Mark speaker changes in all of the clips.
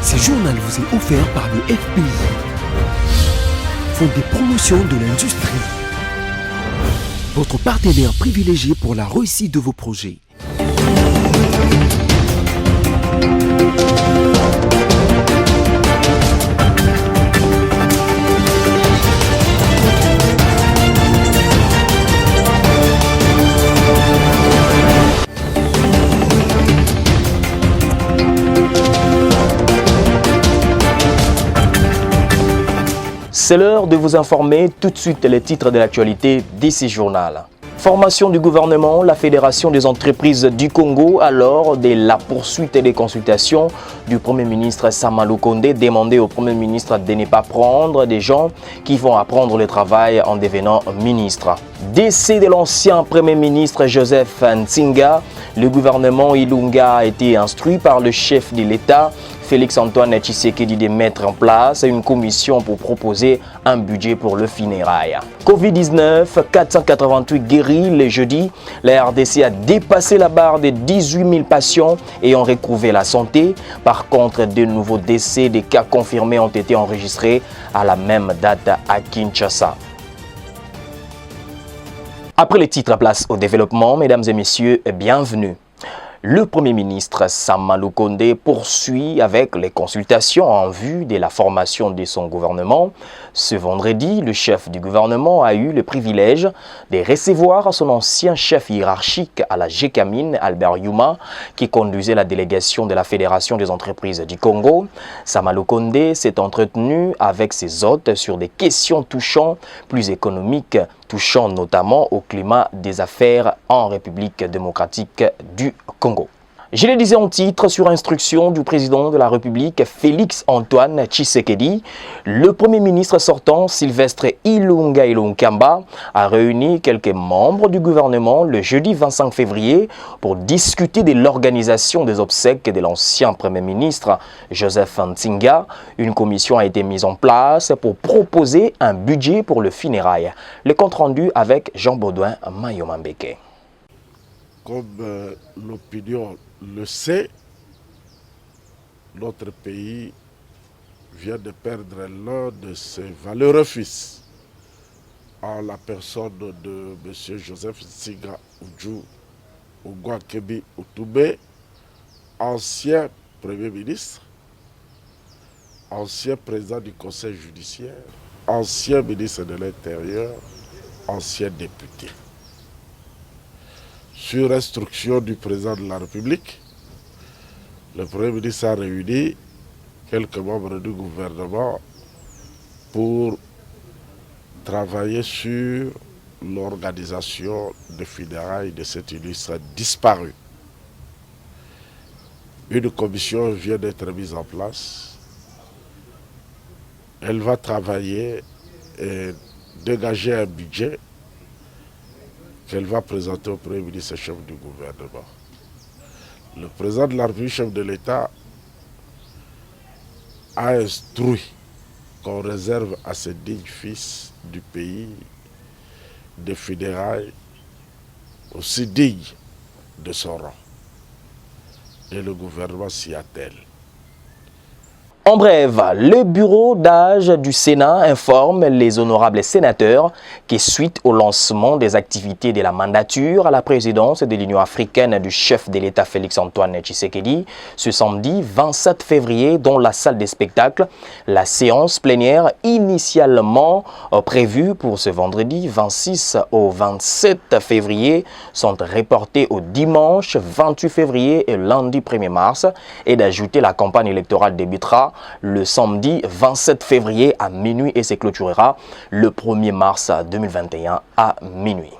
Speaker 1: Ce journal vous est offert par le FPI, Fonds des promotions de l'industrie, votre partenaire privilégié pour la réussite de vos projets.
Speaker 2: C'est l'heure de vous informer tout de suite les titres de l'actualité d'ici journal. Formation du gouvernement, la Fédération des entreprises du Congo, alors de la poursuite des consultations du Premier ministre Sama Lukonde, demandé au Premier ministre de ne pas prendre des gens qui vont apprendre le travail en devenant ministre. Décès de l'ancien Premier ministre Joseph Nzinga, le gouvernement Ilunga a été instruit par le chef de l'État, Félix-Antoine Tshisekedi, de mettre en place une commission pour proposer un budget pour le funérail. Covid-19, 488 guéris le jeudi. La RDC a dépassé la barre de 18 000 patients ayant retrouvé la santé. Par contre, de nouveaux décès, des cas confirmés ont été enregistrés à la même date à Kinshasa. Après les titres, place au développement, mesdames et messieurs, bienvenue. Le Premier ministre Sama Lukonde poursuit avec les consultations en vue de la formation de son gouvernement. Ce vendredi, le chef du gouvernement a eu le privilège de recevoir son ancien chef hiérarchique à la GECAMIN, Albert Yuma, qui conduisait la délégation de la Fédération des entreprises du Congo. Sama Lukonde s'est entretenu avec ses hôtes sur des questions touchant plus économiques, touchant notamment au climat des affaires en République démocratique du Congo. Je le disais en titre, sur instruction du président de la République, Félix-Antoine Tshisekedi, le Premier ministre sortant, Sylvestre Ilunga Ilunkamba, a réuni quelques membres du gouvernement le jeudi 25 février pour discuter de l'organisation des obsèques de l'ancien Premier ministre Joseph Nzinga. Une commission a été mise en place pour proposer un budget pour le funérail. Le compte rendu avec Jean-Baudouin Mayomambeke.
Speaker 3: Comme l'opinion le sait, notre pays vient de perdre l'un de ses valeureux fils en la personne de M. Joseph Nzinga Ougouakebi Outoubé, ancien Premier ministre, ancien président du Conseil judiciaire, ancien ministre de l'Intérieur, ancien député. Sur instruction du président de la République, le Premier ministre a réuni quelques membres du gouvernement pour travailler sur l'organisation des funérailles de cet illustre disparu. Une commission vient d'être mise en place. Elle va travailler et dégager un budget qu'elle va présenter au Premier ministre chef du gouvernement. Le président de la République, chef de l'État, a instruit qu'on réserve à ses dignes fils du pays des funérailles aussi dignes de son rang. Et le gouvernement s'y attelle.
Speaker 2: En bref, le bureau d'âge du Sénat informe les honorables sénateurs que suite au lancement des activités de la mandature à la présidence de l'Union africaine du chef de l'État Félix-Antoine Tshisekedi, ce samedi 27 février dans la salle des spectacles, la séance plénière initialement prévue pour ce vendredi 26 au 27 février sont reportées au dimanche 28 février et lundi 1er mars et d'ajouter la campagne électorale débutera le samedi 27 février à minuit et se clôturera le 1er mars 2021 à minuit.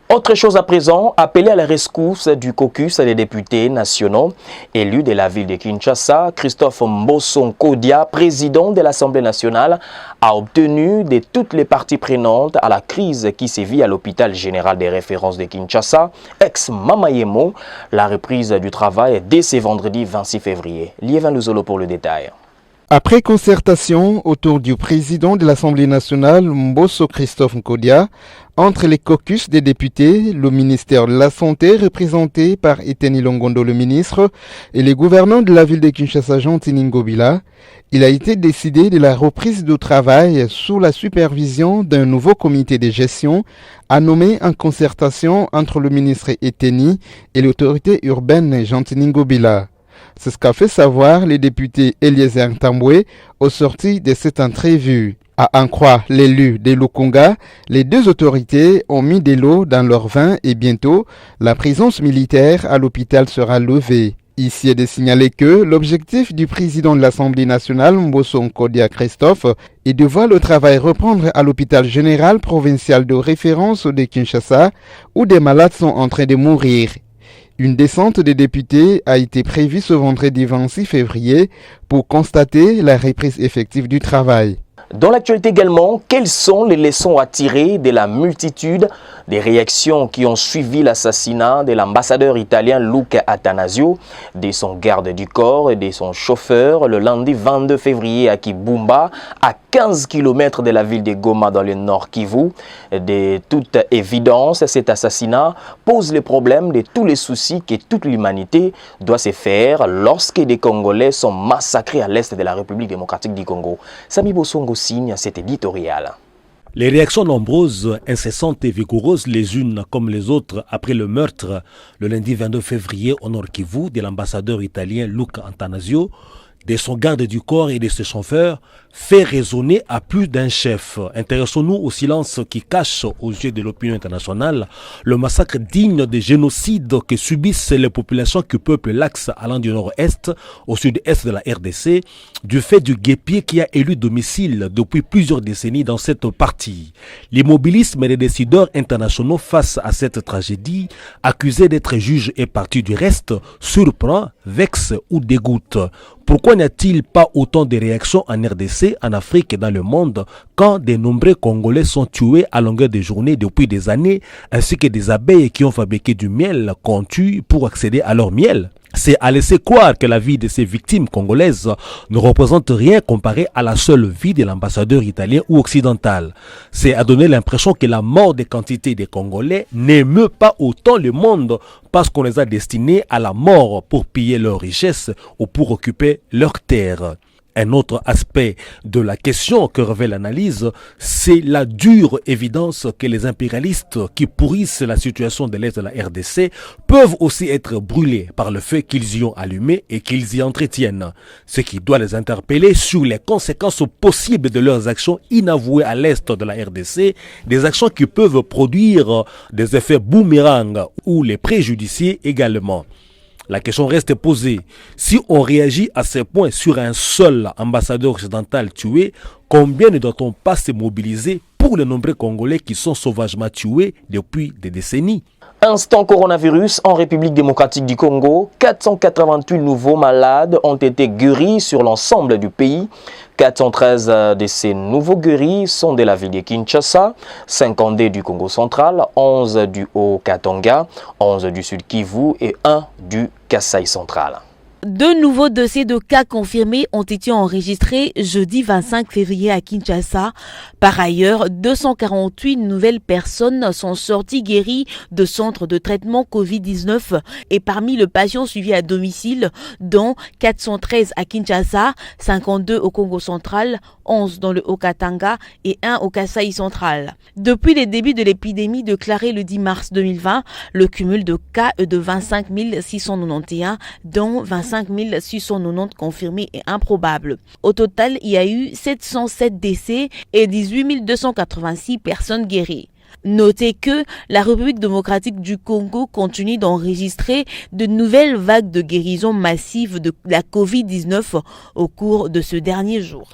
Speaker 2: Autre chose à présent, appelé à la rescousse du caucus des députés nationaux, élu de la ville de Kinshasa, Christophe Mbosso-Nkodia, président de l'Assemblée nationale, a obtenu de toutes les parties prenantes à la crise qui sévit à l'hôpital général des références de Kinshasa, ex-Mamayemo, la reprise du travail dès ce vendredi 26 février. Liévin Luzolo pour le détail.
Speaker 4: Après concertation autour du président de l'Assemblée nationale, Mbosso Christophe Nkodia, entre les caucus des députés, le ministère de la Santé représenté par Eteni Longondo le ministre et les gouvernants de la ville de Kinshasa Jean Ngobila, il a été décidé de la reprise du travail sous la supervision d'un nouveau comité de gestion à nommer en concertation entre le ministre Eteni et l'autorité urbaine Jean Ngobila. C'est ce qu'a fait savoir les députés Eliezer Tamboué au sorti de cette entrevue. À en croire l'élu de Lukunga, les deux autorités ont mis de l'eau dans leur vin et bientôt, la présence militaire à l'hôpital sera levée. Ici est de signaler que l'objectif du président de l'Assemblée nationale, Mbosso Nkodia Christophe, est de voir le travail reprendre à l'hôpital général provincial de référence de Kinshasa, où des malades sont en train de mourir. Une descente des députés a été prévue ce vendredi 26 février pour constater la reprise effective du travail.
Speaker 2: Dans l'actualité également, quelles sont les leçons à tirer de la multitude des réactions qui ont suivi l'assassinat de l'ambassadeur italien Luca Attanasio, de son garde du corps et de son chauffeur le lundi 22 février à Kibumba, à 15 km de la ville de Goma dans le nord Kivu. De toute évidence, cet assassinat pose le problème de tous les soucis que toute l'humanité doit se faire lorsque des Congolais sont massacrés à l'est de la République démocratique du Congo. Sami Bosongo signe cet éditorial.
Speaker 5: Les réactions nombreuses, incessantes et vigoureuses les unes comme les autres après le meurtre le lundi 22 février au Nord Kivu de l'ambassadeur italien Luca Attanasio, de son garde du corps et de ses chauffeurs, fait résonner à plus d'un chef. Intéressons-nous au silence qui cache aux yeux de l'opinion internationale le massacre digne des génocides que subissent les populations qui peuplent l'axe allant du nord-est au sud-est de la RDC, du fait du guêpier qui a élu domicile depuis plusieurs décennies dans cette partie. L'immobilisme des décideurs internationaux face à cette tragédie, accusés d'être juges et partis du reste, surprend, vexe ou dégoûte. Pourquoi n'y a-t-il pas autant de réactions en RDC, en Afrique et dans le monde quand de nombreux Congolais sont tués à longueur de journée depuis des années, ainsi que des abeilles qui ont fabriqué du miel qu'on tue pour accéder à leur miel? C'est à laisser croire que la vie de ces victimes congolaises ne représente rien comparé à la seule vie de l'ambassadeur italien ou occidental. C'est à donner l'impression que la mort des quantités de Congolais n'émeut pas autant le monde parce qu'on les a destinés à la mort pour piller leurs richesses ou pour occuper leurs terres. Un autre aspect de la question que révèle l'analyse, c'est la dure évidence que les impérialistes qui pourrissent la situation de l'Est de la RDC peuvent aussi être brûlés par le fait qu'ils y ont allumé et qu'ils y entretiennent. Ce qui doit les interpeller sur les conséquences possibles de leurs actions inavouées à l'Est de la RDC, des actions qui peuvent produire des effets boomerang ou les préjudicier également. La question reste posée. Si on réagit à ce point sur un seul ambassadeur occidental tué, combien ne doit-on pas se mobiliser pour les nombreux Congolais qui sont sauvagement tués depuis des décennies?
Speaker 2: Instant coronavirus en République démocratique du Congo, 488 nouveaux malades ont été guéris sur l'ensemble du pays. 413 de ces nouveaux guéris sont de la ville de Kinshasa, 52 du Congo central, 11 du Haut-Katanga, 11 du Sud Kivu et 1 du Kasaï central.
Speaker 6: Deux nouveaux dossiers de cas confirmés ont été enregistrés jeudi 25 février à Kinshasa. Par ailleurs, 248 nouvelles personnes sont sorties guéries de centres de traitement Covid-19 et parmi les patients suivis à domicile, dont 413 à Kinshasa, 52 au Congo central, 11 dans le Haut-Katanga et 1 au Kasaï central. Depuis les débuts de l'épidémie déclarée le 10 mars 2020, le cumul de cas est de 25 691, dont 25 690 confirmés et improbables. Au total, il y a eu 707 décès et 18 286 personnes guéries. Notez que la République démocratique du Congo continue d'enregistrer de nouvelles vagues de guérison massive de la Covid-19 au cours de ce dernier jour.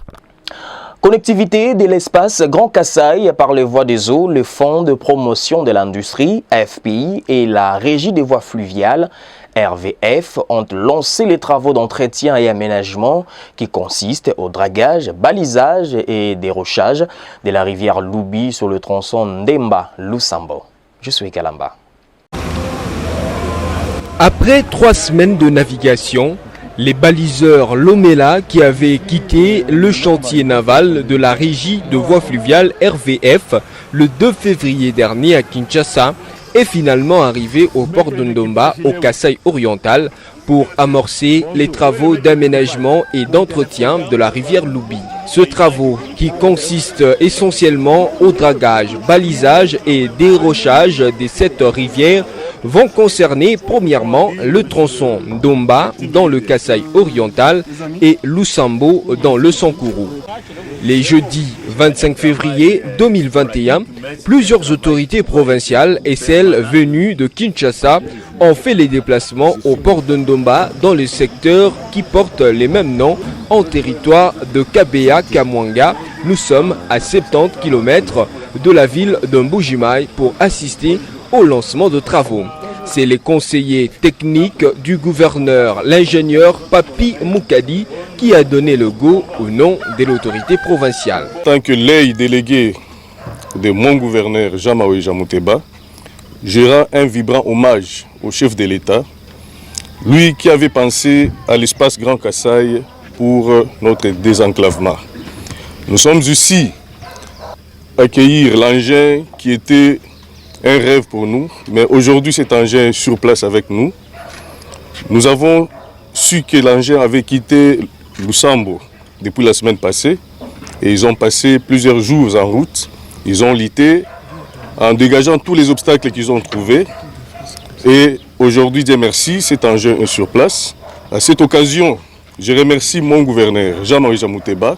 Speaker 2: Connectivité de l'espace Grand Kasaï par les voies des eaux, le Fonds de promotion de l'industrie, FPI, et la Régie des voies fluviales, RVF, ont lancé les travaux d'entretien et aménagement qui consistent au dragage, balisage et dérochage de la rivière Loubi sur le tronçon Ndemba-Lusambo. Je suis Kalamba.
Speaker 7: Après 3 semaines de navigation, Les baliseurs Lomela qui avaient quitté le chantier naval de la régie de voies fluviales RVF le 2 février dernier à Kinshasa est finalement arrivé au port de Ndomba au Kasaï oriental pour amorcer les travaux d'aménagement et d'entretien de la rivière Loubi. Ce travaux qui consiste essentiellement au dragage, balisage et dérochage des 7 rivières vont concerner premièrement le tronçon Ndomba dans le Kasaï oriental et Lusambo dans le Sankourou. Les jeudis 25 février 2021, plusieurs autorités provinciales et celles venues de Kinshasa ont fait les déplacements au port de Ndomba dans le secteur qui porte les mêmes noms en territoire de Kabea-Kamwanga. Nous sommes à 70 km de la ville de Mbujimaï pour assister au lancement de travaux. C'est les conseillers techniques du gouverneur, l'ingénieur Papi Moukadi, qui a donné le go au nom de l'autorité provinciale.
Speaker 8: En tant que l'œil délégué de mon gouverneur Jean-Marie Jamouteba, je rends un vibrant hommage au chef de l'État, lui qui avait pensé à l'espace Grand Kasaï pour notre désenclavement. Nous sommes ici accueillir l'engin qui était un rêve pour nous, mais aujourd'hui cet engin est sur place avec nous. Nous avons su que l'engin avait quitté Lusambo depuis la semaine passée et ils ont passé plusieurs jours en route. Ils ont lutté en dégageant tous les obstacles qu'ils ont trouvés. Et aujourd'hui, Dieu merci, cet engin est sur place. À cette occasion, je remercie mon gouverneur Jean-Marie Jamouteba,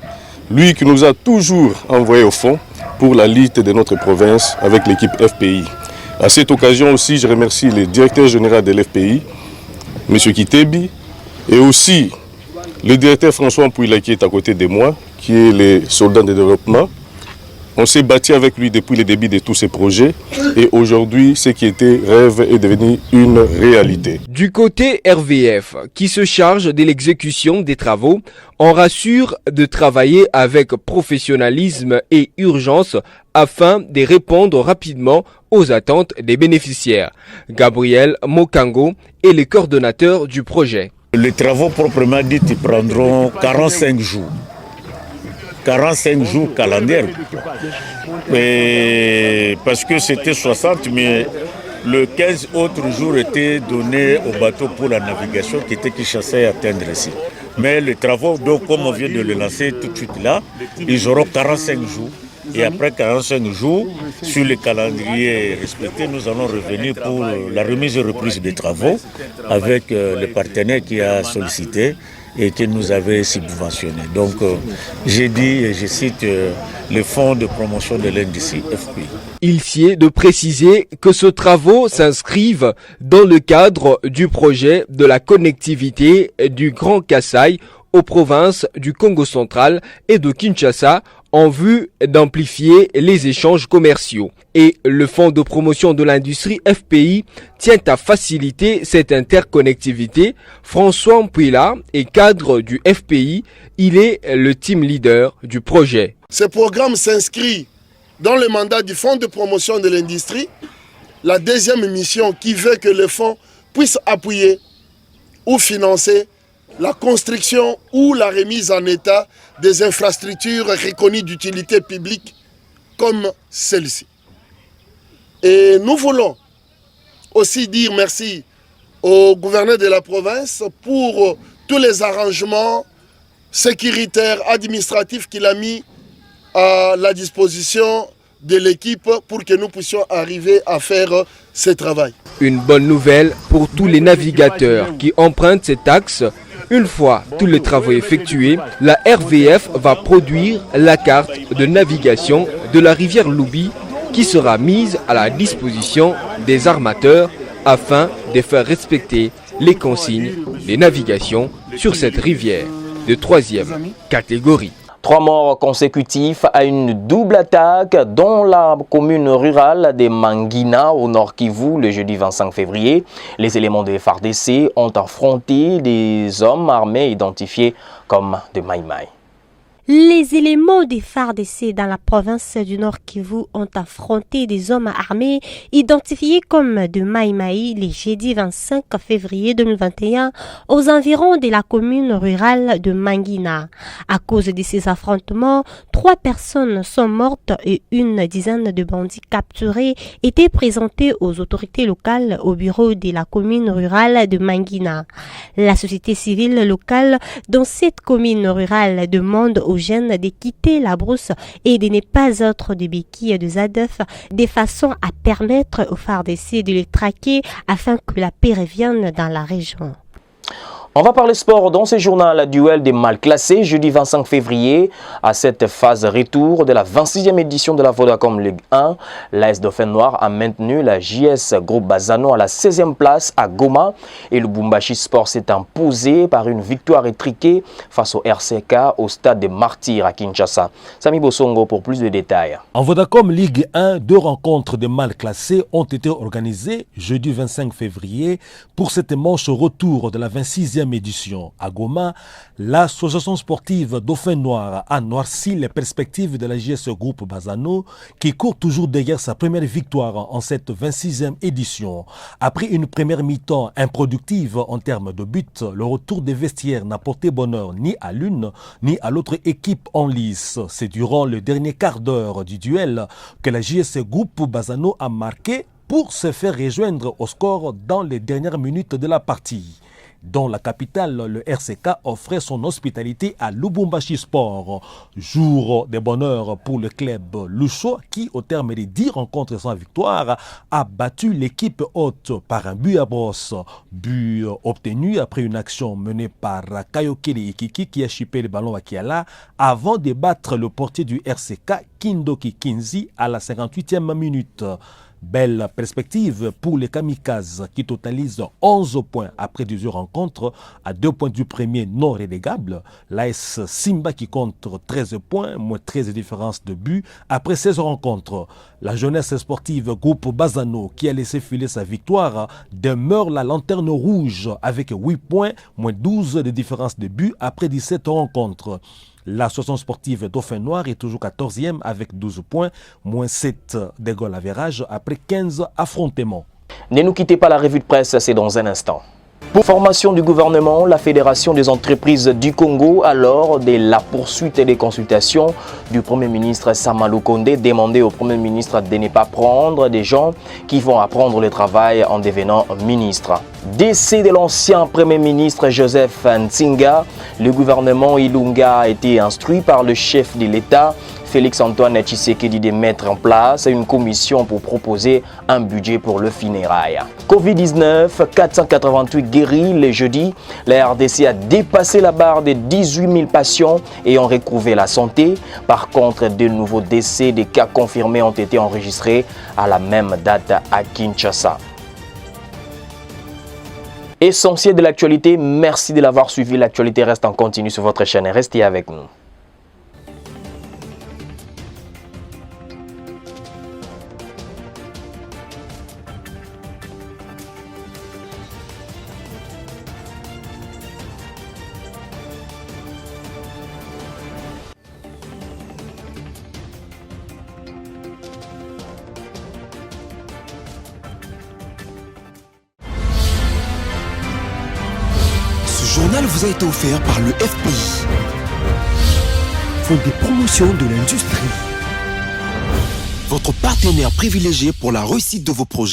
Speaker 8: lui qui nous a toujours envoyés au fond pour la lutte de notre province avec l'équipe FPI. À cette occasion aussi, je remercie le directeur général de l'FPI, M. Kitebi, et aussi le directeur François Mpouila qui est à côté de moi, qui est le soldat de développement. On s'est battu avec lui depuis le début de tous ces projets et aujourd'hui, ce qui était rêve est devenu une réalité.
Speaker 7: Du côté RVF, qui se charge de l'exécution des travaux, on rassure de travailler avec professionnalisme et urgence afin de répondre rapidement aux attentes des bénéficiaires. Gabriel Mokango est le coordonnateur du projet.
Speaker 9: Les travaux proprement dits prendront 45 jours. 45 jours calendaires. Parce que c'était 60, mais le 15 autres jours étaient donnés au bateau pour la navigation qui était Kinshasa à atteindre ici. Mais les travaux, donc, comme on vient de le lancer tout de suite là, ils auront 45 jours. Et après 45 jours, sur le calendrier respecté, nous allons revenir pour la remise et reprise des travaux avec le partenaire qui a sollicité et qui nous avait subventionné. Donc, j'ai dit, et je cite, le fonds de promotion de l'industrie FPI.
Speaker 7: Il sied de préciser que ce travaux s'inscrivent dans le cadre du projet de la connectivité du Grand Kasaï aux provinces du Congo central et de Kinshasa en vue d'amplifier les échanges commerciaux. Et le Fonds de promotion de l'industrie FPI tient à faciliter cette interconnectivité. François Mpouila est cadre du FPI, il est le team leader du projet.
Speaker 10: Ce programme s'inscrit dans le mandat du Fonds de promotion de l'industrie, la deuxième mission qui veut que le fonds puisse appuyer ou financer la construction ou la remise en état des infrastructures reconnues d'utilité publique comme celle-ci. Et nous voulons aussi dire merci au gouverneur de la province pour tous les arrangements sécuritaires, administratifs qu'il a mis à la disposition de l'équipe pour que nous puissions arriver à faire ce travail.
Speaker 7: Une bonne nouvelle pour tous les navigateurs qui empruntent cet axe. Une fois tous les travaux effectués, la RVF va produire la carte de navigation de la rivière Loubi qui sera mise à la disposition des armateurs afin de faire respecter les consignes de navigation sur cette rivière de 3e catégorie.
Speaker 2: 3 morts consécutifs à une double attaque dans la commune rurale de Mangina au Nord Kivu le jeudi 25 février. Les éléments de FARDC ont affronté des hommes armés identifiés comme des Maïmaï.
Speaker 11: Les éléments des FARDC dans la province du Nord Kivu ont affronté des hommes armés identifiés comme de Maï Maï le jeudi 25 février 2021 aux environs de la commune rurale de Mangina. À cause de ces affrontements, 3 personnes sont mortes et une dizaine de bandits capturés étaient présentés aux autorités locales au bureau de la commune rurale de Mangina. La société civile locale dans cette commune rurale demande aux jeunes de quitter la brousse et de ne pas être des béquilles de ZADF de façon à permettre aux FARDC de les traquer afin que la paix revienne dans la région.
Speaker 2: On va parler sport dans ce journal. Duel des mal classés jeudi 25 février. À cette phase retour de la 26e édition de la Vodacom Ligue 1, l'AS Dauphin Noir a maintenu la JS Groupe Bazano à la 16e place à Goma et le Lubumbashi Sport s'est imposé par une victoire étriquée face au RCK au stade des Martyrs à Kinshasa. Sami Bosongo pour plus de détails.
Speaker 5: En Vodacom Ligue 1, 2 rencontres de mal classés ont été organisées jeudi 25 février pour cette manche retour de la 26e édition. À Goma, l'association sportive Dauphin Noir a noirci les perspectives de la JS Groupe Bazano qui court toujours derrière sa première victoire en cette 26e édition. Après une première mi-temps improductive en termes de buts, le retour des vestiaires n'a porté bonheur ni à l'une ni à l'autre équipe en lice. C'est durant le dernier quart d'heure du duel que la JS Groupe Bazano a marqué pour se faire rejoindre au score dans les dernières minutes de la partie. Dans la capitale, le RCK offrait son hospitalité à Lubumbashi Sport. Jour de bonheur pour le club Lucho qui, au terme des 10 rencontres sans victoire, a battu l'équipe haute par un but à brosse. But obtenu après une action menée par Kayokele Ikiki qui a chippé le ballon à Kiala avant de battre le portier du RCK Kindoki Kinzi à la 58e minute. Belle perspective pour les Kamikazes qui totalisent 11 points après 18 rencontres à 2 points du premier non relégable. L'AS Simba qui compte 13 points, moins 13 différences de but après 16 rencontres. La jeunesse sportive Groupe Bazano qui a laissé filer sa victoire demeure la lanterne rouge avec 8 points, moins 12 de différences de but après 17 rencontres. L'association sportive Dauphin Noir est toujours 14e avec 12 points, moins 7 de goal average après 15 affrontements.
Speaker 2: Ne nous quittez pas, la revue de presse, c'est dans un instant. Pour formation du gouvernement, la Fédération des entreprises du Congo, alors de la poursuite et des consultations du Premier ministre Sama Lukonde, demandait au Premier ministre de ne pas prendre des gens qui vont apprendre le travail en devenant ministre. Décès de l'ancien Premier ministre Joseph Ntinga, le gouvernement Ilunga a été instruit par le chef de l'État, Félix-Antoine Tshisekedi, de mettre en place une commission pour proposer un budget pour le funérail. Covid-19, 488 guéris le jeudi. La RDC a dépassé la barre de 18 000 patients ayant retrouvé la santé. Par contre, de nouveaux décès, des cas confirmés ont été enregistrés à la même date à Kinshasa. Essentiel de l'actualité, merci de l'avoir suivi. L'actualité reste en continu sur votre chaîne. Restez avec nous.
Speaker 1: Ce journal vous a été offert par le FPI, Fonds des promotions de l'industrie, votre partenaire privilégié pour la réussite de vos projets.